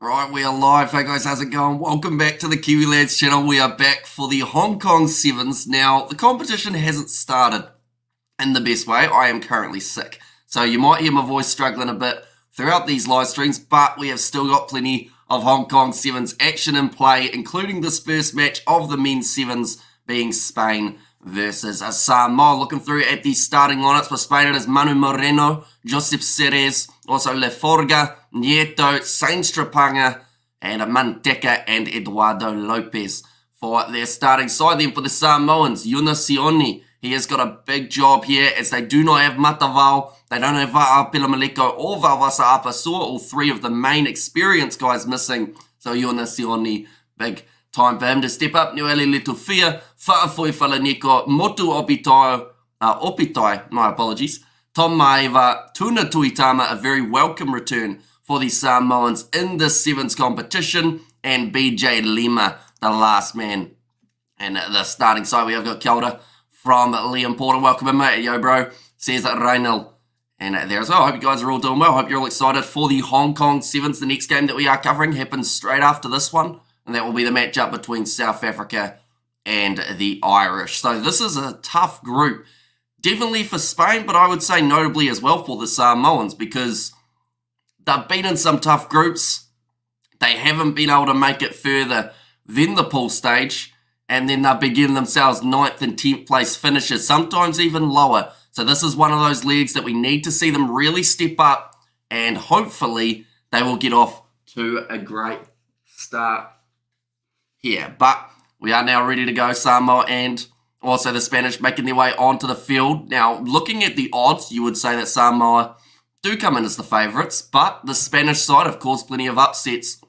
Right, we are live. Hey guys, how's it going? Welcome back to the Kiwi Lads channel. We are back for the Hong Kong Sevens. Now, the competition hasn't started in the best way. I am currently sick. So you might hear my voice struggling a bit throughout these live streams, but we have still got plenty of Hong Kong Sevens action in play, including this first match of the men's Sevens being Spain versus Samoa. Looking through at the starting lineups for Spain, it is Manu Moreno, Josep Ceres, also Leforga, Nieto, Sainz Trapanga, and Manteca and Eduardo Lopez for their starting side. Then for the Samoans, Yuna Sioni, he has got a big job here as they do not have Matavao, they don't have Va'a Pilamaleko or Vavasa Apasua, all three of the main experienced guys missing. So Yuna Sioni, big time for him to step up. Nuele Letufia, Fa'afoi Falaniko, Motu Opitai, my apologies. Tom Maeva, Tuna Tuitama, a very welcome return for the Samoans in the Sevens competition, and BJ Lima, the last man. And the starting side, we have got kia ora from Liam Porter. Welcome in, mate. Yo, bro, says Reinald. And there as well. I hope you guys are all doing well. Hope you're all excited for the Hong Kong Sevens. The next game that we are covering happens straight after this one, and that will be the matchup between South Africa and the Irish. So this is a tough group. Definitely for Spain, but I would say notably as well for the Samoans, because they've been in some tough groups. They haven't been able to make it further than the pool stage, and then they've been getting themselves 9th and 10th place finishes, sometimes even lower. So this is one of those leagues that we need to see them really step up, and hopefully they will get off to a great start here. But we are now ready to go, Samoa and also the Spanish making their way onto the field. Now, looking at the odds, you would say that Samoa do come in as the favourites, but the Spanish side, of course, plenty of upsets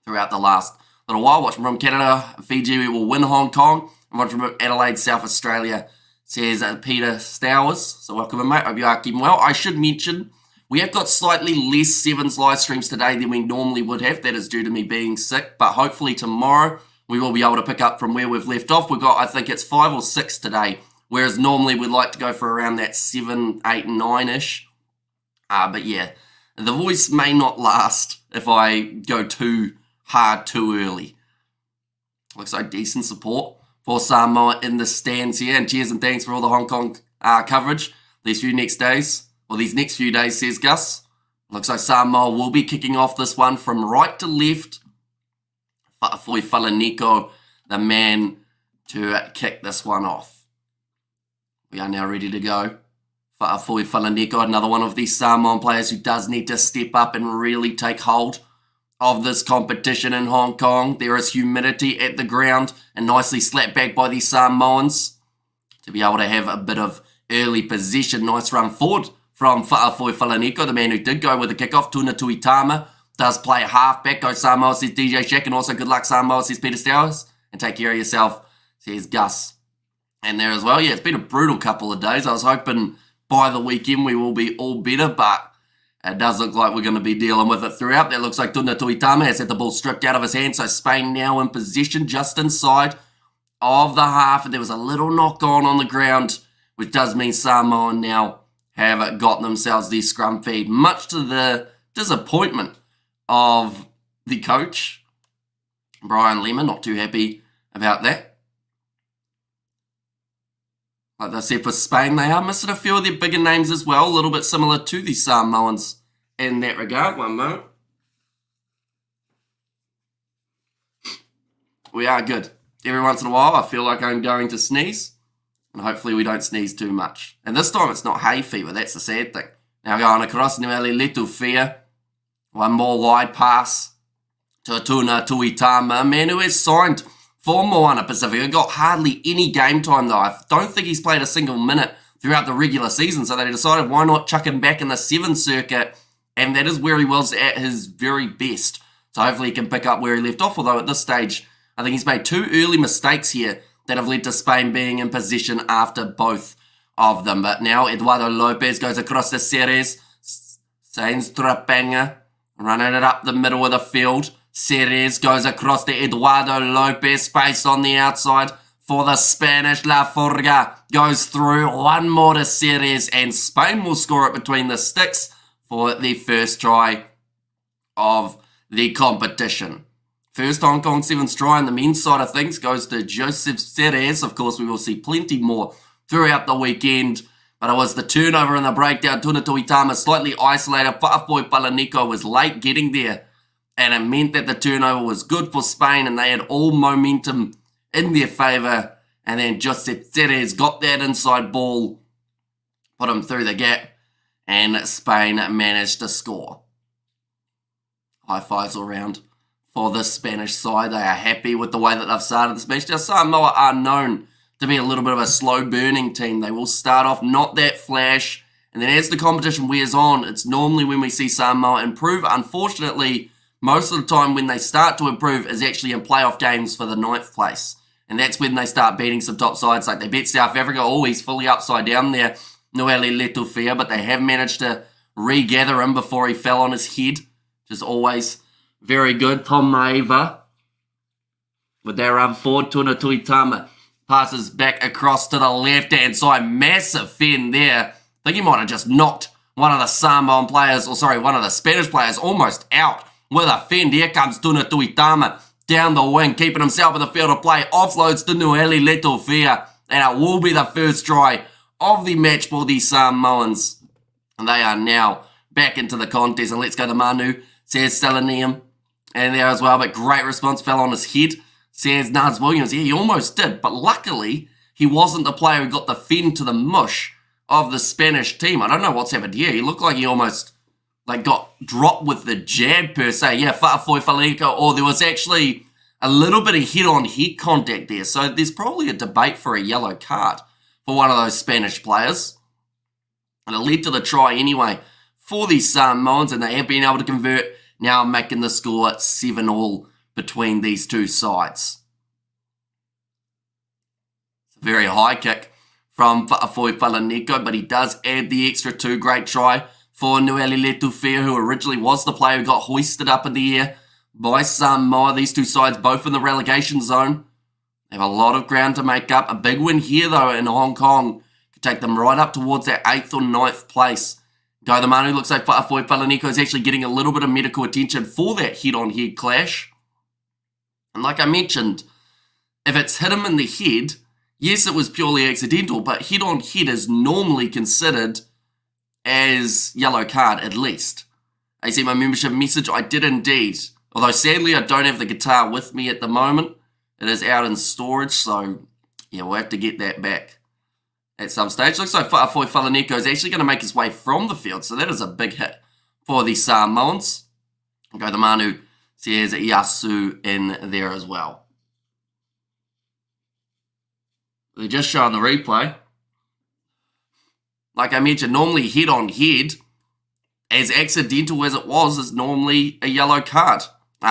throughout the last little while. Watching from Canada, Fiji will win Hong Kong. And watching from Adelaide, South Australia, says Peter Stowers. So welcome in, mate. Hope you are keeping well. I should mention, we have got slightly less Sevens live streams today than we normally would have. That is due to me being sick, but hopefully tomorrow we will be able to pick up from where we've left off. We've got, I think it's 5 or 6 today, whereas normally we'd like to go for around that 7, 8, 9-ish. But yeah, the voice may not last if I go too hard too early. Looks like decent support for Samoa in the stands here. And cheers and thanks for all the Hong Kong coverage these next few days, says Gus. Looks like Samoa will be kicking off this one from right to left. Fa'afoi Falaniko, the man to kick this one off. We are now ready to go. Fa'afoi Falaniko, another one of these Samoan players who does need to step up and really take hold of this competition in Hong Kong. There is humidity at the ground and nicely slapped back by these Samoans to be able to have a bit of early possession. Nice run forward from Fa'afoi Falaniko, the man who did go with the kickoff. Tuna Tuitama does play halfback. Go Samoa, says DJ Shack, and also good luck Samoa, says Peter Stowers. And take care of yourself, says Gus. And there as well, yeah, it's been a brutal couple of days. I was hoping by the weekend we will be all better, but it does look like we're going to be dealing with it throughout. That looks like Tuna Tuitama has had the ball stripped out of his hand, so Spain now in possession just inside of the half. And there was a little knock on the ground, which does mean Samoa now have got themselves their scrum feed, much to the disappointment of the coach, Brian Lehman. Not too happy about that. Like I said, for Spain, they are missing a few of their bigger names as well, a little bit similar to the Samoans in that regard. One moment. We are good. Every once in a while, I feel like I'm going to sneeze, and hopefully we don't sneeze too much. And this time, it's not hay fever. That's the sad thing. Now going across, Nuele Letufia. One more wide pass to Tuna Tuitama, a man who has signed for Moana Pacifica. Got hardly any game time though. I don't think he's played a single minute throughout the regular season, so they decided why not chuck him back in the Sevens circuit, and that is where he was at his very best. So hopefully he can pick up where he left off, although at this stage, I think he's made 2 early mistakes here that have led to Spain being in possession after both of them. But now Eduardo Lopez goes across to Ceres. Sainz Trapanga running it up the middle of the field. Ceres goes across to Eduardo Lopez. Space on the outside for the Spanish. La Forga goes through. One more to Ceres, and Spain will score it between the sticks for the first try of the competition. First Hong Kong Sevens try on the men's side of things goes to Joseph Ceres. Of course, we will see plenty more throughout the weekend. But it was the turnover in the breakdown. Tuna Tuitama slightly isolated. Whaafoi Palaniko was late getting there. And it meant that the turnover was good for Spain. And they had all momentum in their favour. And then Josep Ceres got that inside ball. Put him through the gap. And Spain managed to score. High fives all round for the Spanish side. They are happy with the way that they've started this match. Now, Samoa are known to be a little bit of a slow-burning team. They will start off not that flash, and then as the competition wears on, it's normally when we see Samoa improve. Unfortunately, most of the time when they start to improve is actually in playoff games for the 9th place, and that's when they start beating some top sides. Like they beat South Africa. Oh, he's fully upside down there, Noele Letufia, but they have managed to regather him before he fell on his head, which is always very good. Tom Maeva with their run forward. Tuna Tuitama passes back across to the left-hand side. Massive fend there. I think he might have just knocked one of the Samoan players, one of the Spanish players almost out with a fend. Here comes Tuna Tuitama down the wing, keeping himself in the field of play. Offloads to Noele Letufia, and it will be the first try of the match for the Samoans. And they are now back into the contest. And let's go to Manu Samoa and there as well, but great response, fell on his head. Says Nars Williams, yeah, he almost did, but luckily he wasn't the player who got the fend to the mush of the Spanish team. I don't know what's happened here. He looked like he almost got dropped with the jab per se. Yeah, Whaafoi Palaniko, or there was actually a little bit of head-on-head contact there. So there's probably a debate for a yellow card for one of those Spanish players. And it led to the try anyway for the Samoans, and they have been able to convert, now making the score 7-all between these two sides. It's a very high kick from Whaafoi Palaniko, but he does add the extra 2. Great try for Noele Letufia, who originally was the player who got hoisted up in the air by Samoa. These two sides both in the relegation zone. They have a lot of ground to make up. A big win here, though, in Hong Kong could take them right up towards that 8th or 9th place. Go the Manu, looks like Whaafoi Palaniko is actually getting a little bit of medical attention for that head-on-head clash. And like I mentioned, if it's hit him in the head, yes, it was purely accidental, but head-on-head is normally considered as yellow card, at least. I see my membership message. I did indeed. Although, sadly, I don't have the guitar with me at the moment. It is out in storage, so, yeah, we'll have to get that back at some stage. Looks like Whaafoi Palaniko is actually going to make his way from the field, so that is a big hit for the Samoans. Go the Manu. There's Yasu in there as well. They're just showing the replay. Like I mentioned, normally head-on-head, as accidental as it was, is normally a yellow card.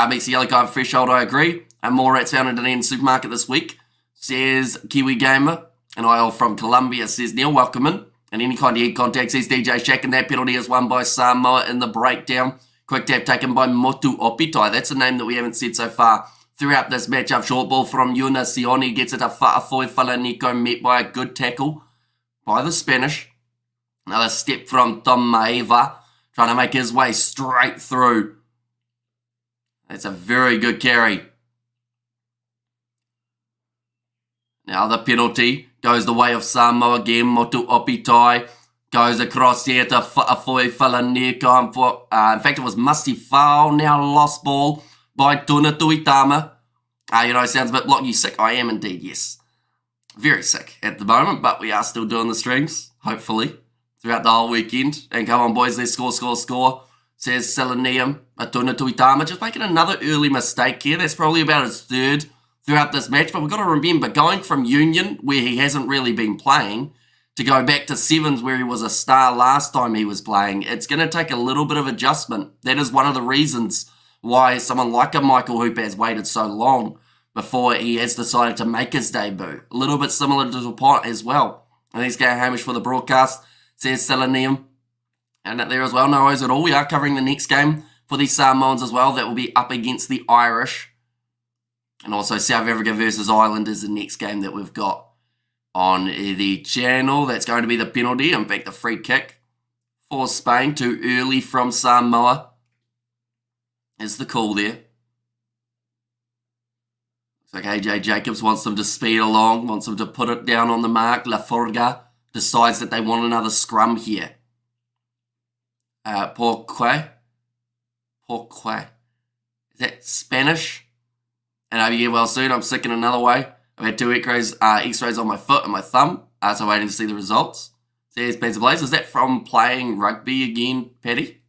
Makes a yellow card threshold, I agree. And more rats found in the Indian supermarket this week, says Kiwi Gamer. And IL from Colombia says Neil, welcome in. And any kind of head contact, says DJ Shack, and that penalty is won by Samoa in the breakdown. Quick tap taken by Motu Opitai. That's a name that we haven't said so far throughout this matchup. Short ball from Yuna Sioni gets it to Whaafoi Palaniko, met by a good tackle by the Spanish. Another step from Tom Maeva, trying to make his way straight through. That's a very good carry. Now the penalty goes the way of Samoa again. Motu Opitai goes across here to Whaafoi Palaniko. In fact, it was Musty Foul. Now lost ball by Tuna Tuitama. Sounds a bit like you sick. I am indeed, yes. Very sick at the moment, but we are still doing the streams, hopefully, throughout the whole weekend. And come on, boys, let's score. Says Selenium. Tuna Tuitama just making another early mistake here. That's probably about his 3rd throughout this match. But we've got to remember, going from Union, where he hasn't really been playing, to go back to Sevens, where he was a star last time he was playing, it's going to take a little bit of adjustment. That is one of the reasons why someone like a Michael Hooper has waited so long before he has decided to make his debut. A little bit similar to Dupont as well. And he's going Hamish for the broadcast, says Selenium. And there as well, no worries at all. We are covering the next game for the Samoans as well. That will be up against the Irish. And also South Africa versus Ireland is the next game that we've got on the channel. That's going to be the penalty. In fact, the free kick for Spain, too early from Samoa. is the call there. Looks like AJ Jacobs wants them to speed along, wants them to put it down on the mark. La Forga decides that they want another scrum here. Porqué. Is that Spanish? And over here, well, soon I'm sick in another way. I've had 2 x-rays on my foot and my thumb, so waiting to see the results. There's Pants of Blaze. Is that from playing rugby again, Paddy?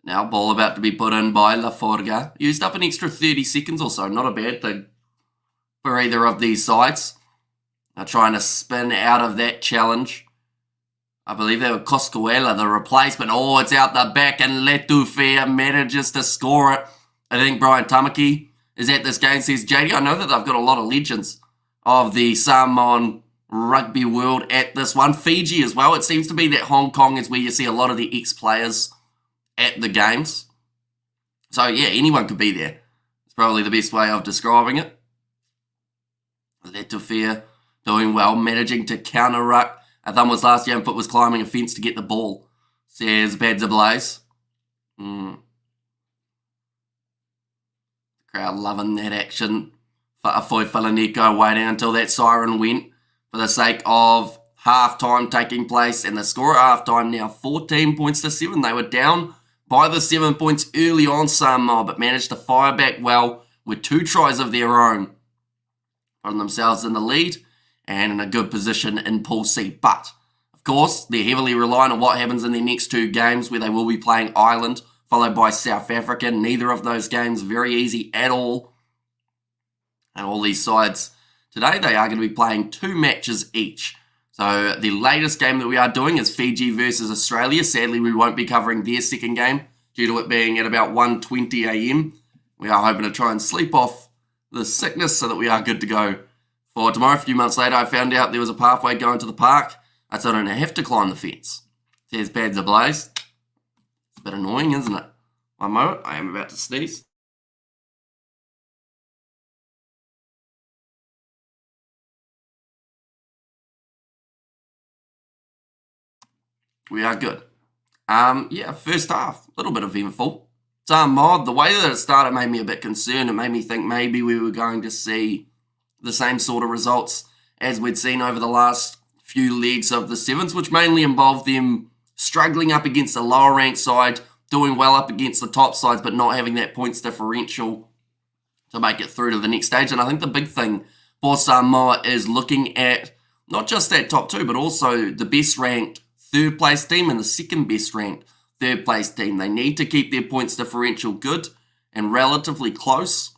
Now, ball about to be put in by La Forga. Used up an extra 30 seconds or so. Not a bad thing for either of these sides. Now trying to spin out of that challenge. I believe they were Coscuela, the replacement. Oh, it's out the back, and Letufea manages to score it. I think Brian Tamaki is at this game, says JD. I know that they've got a lot of legends of the Samoan rugby world at this one. Fiji as well. It seems to be that Hong Kong is where you see a lot of the ex-players at the games. So, yeah, anyone could be there. It's probably the best way of describing it. Letufea doing well, managing to counter-ruck. I thumb was last year and foot was climbing a fence to get the ball, says Pads Ablaze. Crowd loving that action. Fa'afoi Falaneko waiting until that siren went for the sake of half-time taking place. And the score at half-time now 14 points to 7. They were down by the 7 points early on, Samoa, but managed to fire back well with 2 tries of their own. Putting themselves in the lead and in a good position in Pool C. But, of course, they're heavily reliant on what happens in their next 2 games, where they will be playing Ireland, followed by South Africa. Neither of those games very easy at all. And all these sides today, they are going to be playing 2 matches each. So the latest game that we are doing is Fiji versus Australia. Sadly, we won't be covering their second game due to it being at about 1:20 a.m. We are hoping to try and sleep off the sickness so that we are good to go for tomorrow. A few months later, I found out there was a pathway going to the park, so I don't have to climb the fence. There's Pads Ablaze. It's a bit annoying, isn't it? One moment, I am about to sneeze. We are good. Yeah, first half, a little bit eventful. Mod, the way that it started made me a bit concerned. It made me think maybe we were going to see the same sort of results as we'd seen over the last few legs of the Sevens, which mainly involved them struggling up against the lower ranked side, doing well up against the top sides, but not having that points differential to make it through to the next stage. And I think the big thing for Samoa is looking at not just that top 2, but also the best ranked 3rd place team and the second best ranked 3rd place team. They need to keep their points differential good and relatively close.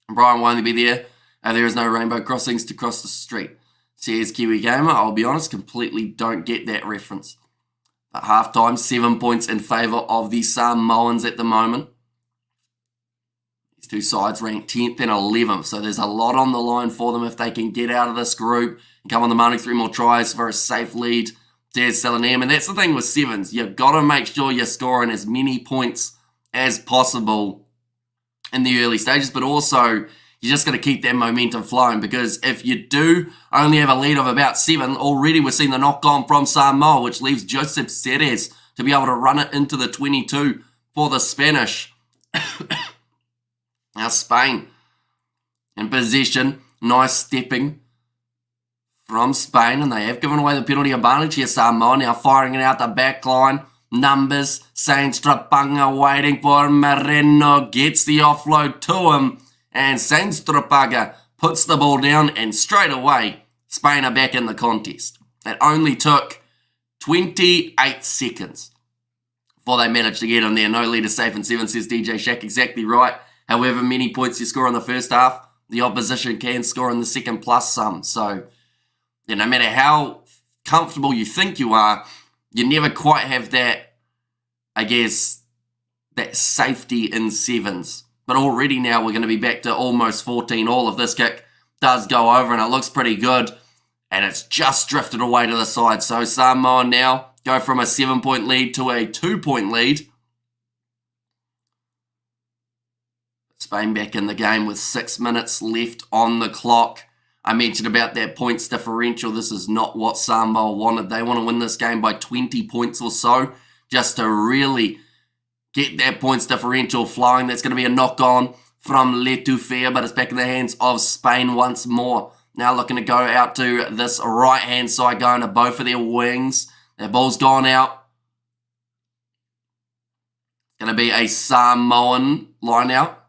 Brian won't only be there. There is no rainbow crossings to cross the street. Says Kiwi Gamer. I'll be honest, completely don't get that reference. At halftime, 7 points in favour of the Samoans at the moment. These 2 sides ranked 10th and 11th, so there's a lot on the line for them if they can get out of this group and come on the money. 3 more tries for a safe lead. There's Selenam, and that's the thing with Sevens. You've got to make sure you're scoring as many points as possible in the early stages, but also you just got to keep that momentum flowing, because if you do only have a lead of about 7, already we're seeing the knock-on from Samoa, which leaves Joseph Ceres to be able to run it into the 22 for the Spanish. Now Spain in possession, nice stepping from Spain, and they have given away the penalty advantage here. Samoa now firing it out the back line. Numbers, Saint Strapanga waiting for Moreno, gets the offload to him, and Saint Strapanga puts the ball down, and straight away, Spain are back in the contest. It only took 28 seconds before they managed to get him there. No leader safe in 7, says DJ Shack. Exactly right. However many points you score in the first half, the opposition can score in the second plus some. So, yeah, no matter how comfortable you think you are, you never quite have that, I guess, that safety in sevens. But already now we're going to be back to almost 14 all. If this kick does go over, and it looks pretty good, and it's just drifted away to the side. So Samoa now go from a 7-point lead to a 2-point lead. Spain back in the game with 6 minutes left on the clock. I mentioned about that points differential. This is not what Samoa wanted. They want to win this game by 20 points or so, just to really get that points differential flying. That's going to be a knock-on from Letufea, but it's back in the hands of Spain once more. Now looking to go out to this right-hand side, going to both of their wings. That ball's gone out. Going to be a Samoan line out.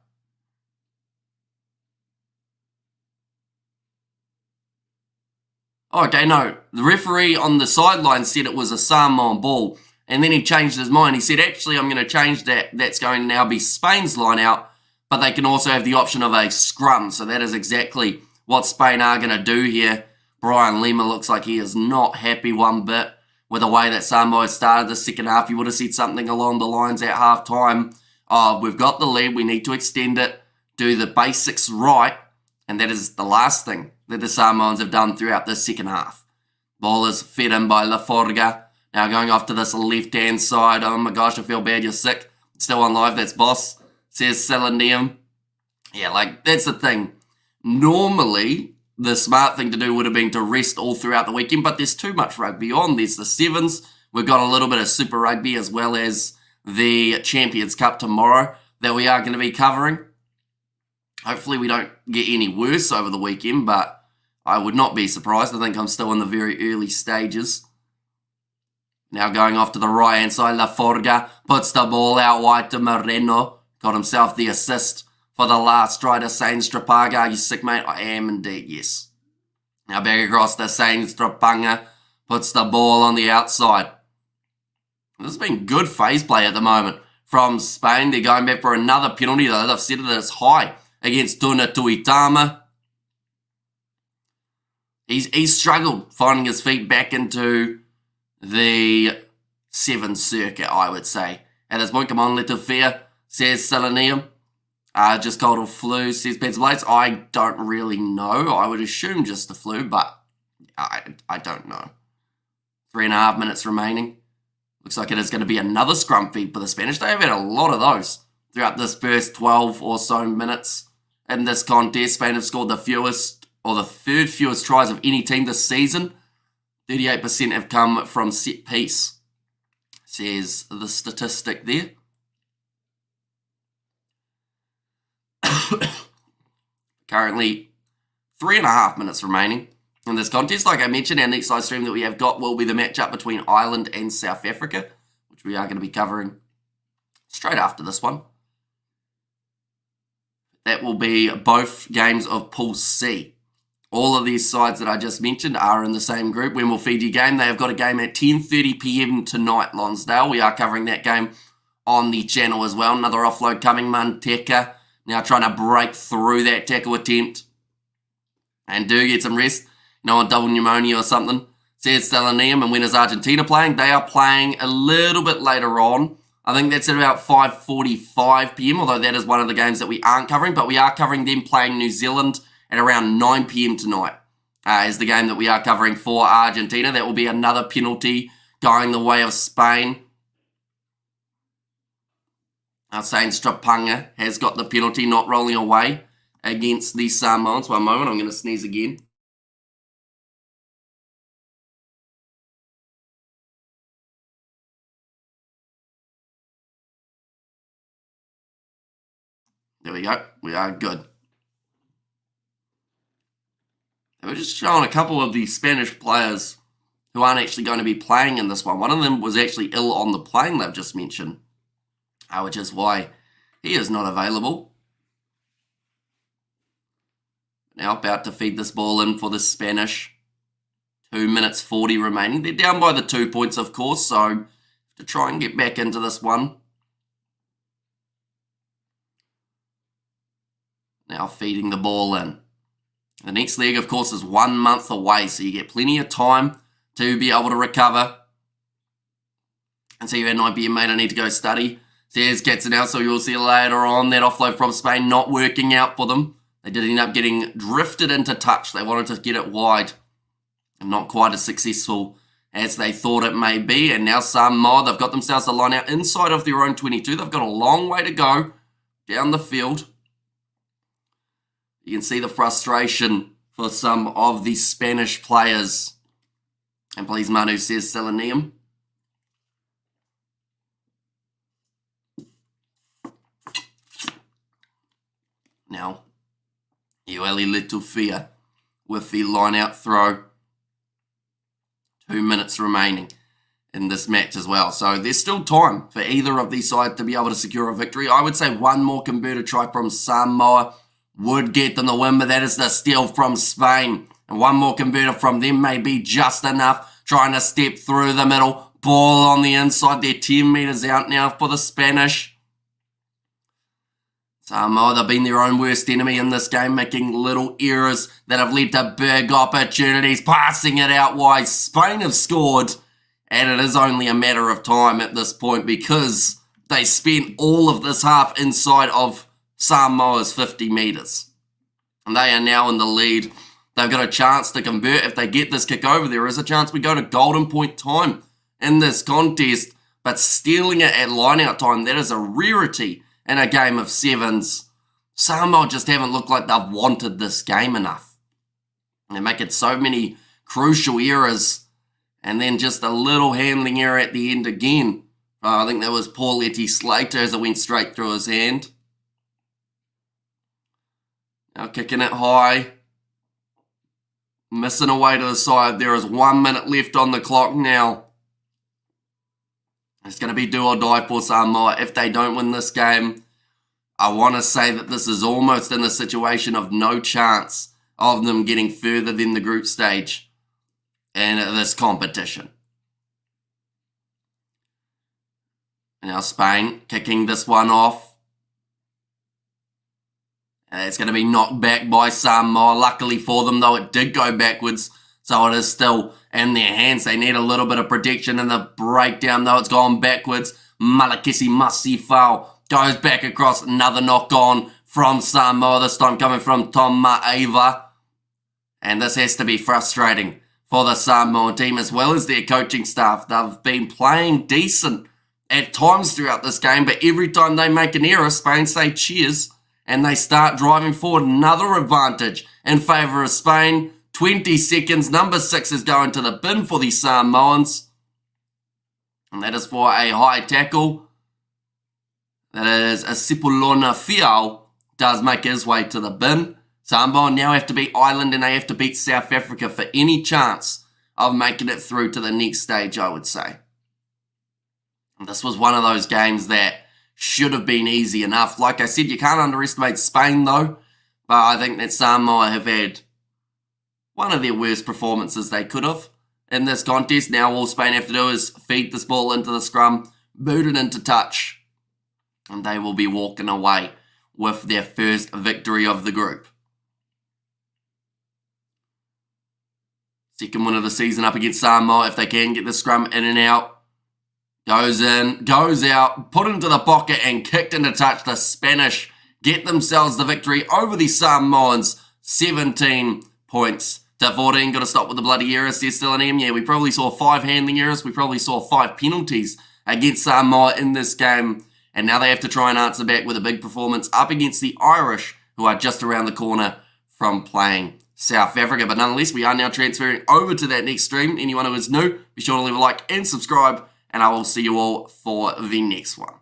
Okay, no. The referee on the sideline said it was a Samoan ball. And then he changed his mind. He said, actually, I'm going to change that. That's going to now be Spain's line out. But they can also have the option of a scrum. So that is exactly what Spain are going to do here. Brian Lima looks like he is not happy one bit with the way that Samoa started the second half. You would have said something along the lines at halftime of, we've got the lead, we need to extend it, do the basics right. And that is the last thing that the Samoans have done throughout this second half. Ball is fed in by Laforga. Now going off to this left-hand side. Oh my gosh, I feel bad, you're sick. Still on live, that's Boss. Says Selenium. Yeah, like, that's the thing. Normally, the smart thing to do would have been to rest all throughout the weekend, but there's too much rugby on. There's the Sevens. We've got a little bit of Super Rugby as well as the Champions Cup tomorrow that we are going to be covering. Hopefully we don't get any worse over the weekend, but I would not be surprised. I think I'm still in the very early stages. Now going off to the right-hand side, Laforga puts the ball out wide to Moreno. Got himself the assist for the last try to Sainz Trapaga. Are you sick, mate? I am indeed, yes. Now back across to Sainz Trapanga. Puts the ball on the outside. This has been good phase play at the moment from Spain. They're going back for another penalty, though. They've said that it's high against Tuna Tuitama. He's struggled finding his feet back into the Sevens circuit, I would say. At this point, come on, Letufea, says Selenium. Just cold or flu, says Peds Blades. I don't really know. I would assume just the flu, but I don't know. 3.5 minutes remaining. Looks like it is going to be another scrum feed for the Spanish. They have had a lot of those throughout this first 12 or so minutes in this contest. Spain have scored the fewest, or the third fewest tries of any team this season. 38% have come from set piece, says the statistic there. Currently 3.5 minutes remaining in this contest. Like I mentioned, our next live stream that we have got will be the matchup between Ireland and South Africa, which we are going to be covering straight after this one. That will be both games of Pool C. All of these sides that I just mentioned are in the same group. When we'll feed you game, they have got a game at 10:30 p.m. tonight, Lonsdale. We are covering that game on the channel as well. Another offload coming, Manteka. Now trying to break through that tackle attempt. And do get some rest. No one double pneumonia or something. Says Selenium. And when is Argentina playing? They are playing a little bit later on. I think that's at about 5:45 p.m. Although that is one of the games that we aren't covering. But we are covering them playing New Zealand at around 9 p.m. tonight. Is the game that we are covering for Argentina. That will be another penalty going the way of Spain. Sainz Trapanga has got the penalty, not rolling away against the Samoans. One moment, I'm going to sneeze again. There we go. We are good. We're just showing a couple of the Spanish players who aren't actually going to be playing in this one. One of them was actually ill on the plane they've just mentioned, which is why he is not available. Now about to feed this ball in for the Spanish. 2 minutes 40 remaining. They're down by the 2 points, of course, so to try and get back into this one. Now feeding the ball in. The next leg, of course, is 1 month away, so you get plenty of time to be able to recover. And so you had 9 p.m, mate, I need to go study. Says Katzenau, so you'll see later on that offload from Spain not working out for them. They did end up getting drifted into touch. They wanted to get it wide. And not quite as successful as they thought it may be. And now Samoa, they've got themselves a line out inside of their own 22. They've got a long way to go down the field. You can see the frustration for some of the Spanish players. And please, Manu says Selenium. Lally Letufia with the line-out throw. 2 minutes remaining in this match as well. So there's still time for either of these sides to be able to secure a victory. I would say one more converted try from Samoa would get them the win, but that is the steal from Spain. And one more converter from them may be just enough, trying to step through the middle. Ball on the inside. They're 10 metres out now for the Spanish. Samoa, they've been their own worst enemy in this game, making little errors that have led to big opportunities, passing it out wide. Spain have scored, and it is only a matter of time at this point because they spent all of this half inside of Samoa's 50 metres. And they are now in the lead. They've got a chance to convert. If they get this kick over, there is a chance we go to golden point time in this contest. But stealing it at line-out time, that is a rarity in a game of sevens. Samoa just haven't looked like they've wanted this game enough. They're making so many crucial errors, and then just a little handling error at the end again. I think that was Paul Etty Slater as it went straight through his hand. Now kicking it high. Missing away to the side. There is 1 minute left on the clock now. It's going to be do or die for Samoa. If they don't win this game, I want to say that this is almost in the situation of no chance of them getting further than the group stage in this competition. Now Spain kicking this one off. It's going to be knocked back by Samoa. Luckily for them, though, it did go backwards. So it is still in their hands. They need a little bit of protection in the breakdown, though. It's gone backwards. Malakisi Masifau goes back across. Another knock on from Samoa. This time coming from Tom Maeva. And this has to be frustrating for the Samoan team as well as their coaching staff. They've been playing decent at times throughout this game. But every time they make an error, Spain say cheers. And they start driving forward. Another advantage in favour of Spain. 20 seconds. Number 6 is going to the bin for the Samoans. And that is for a high tackle. That is a Sipulona Fiao. Does make his way to the bin. Samoa now have to beat Ireland and they have to beat South Africa for any chance of making it through to the next stage, I would say. And this was one of those games that should have been easy enough. Like I said, you can't underestimate Spain though. But I think that Samoa have had one of their worst performances they could have in this contest. Now all Spain have to do is feed this ball into the scrum, boot it into touch, and they will be walking away with their first victory of the group. Second win of the season up against Samoa. If they can get the scrum in and out. Goes in, goes out, put into the pocket and kicked into touch. The Spanish get themselves the victory over the Samoans. 17 points to 14. Got to stop with the bloody errors. There's still an M. Yeah, we probably saw 5 handling errors. We probably saw 5 penalties against Samoa in this game. And now they have to try and answer back with a big performance up against the Irish, who are just around the corner from playing South Africa. But nonetheless, we are now transferring over to that next stream. Anyone who is new, be sure to leave a like and subscribe. And I will see you all for the next one.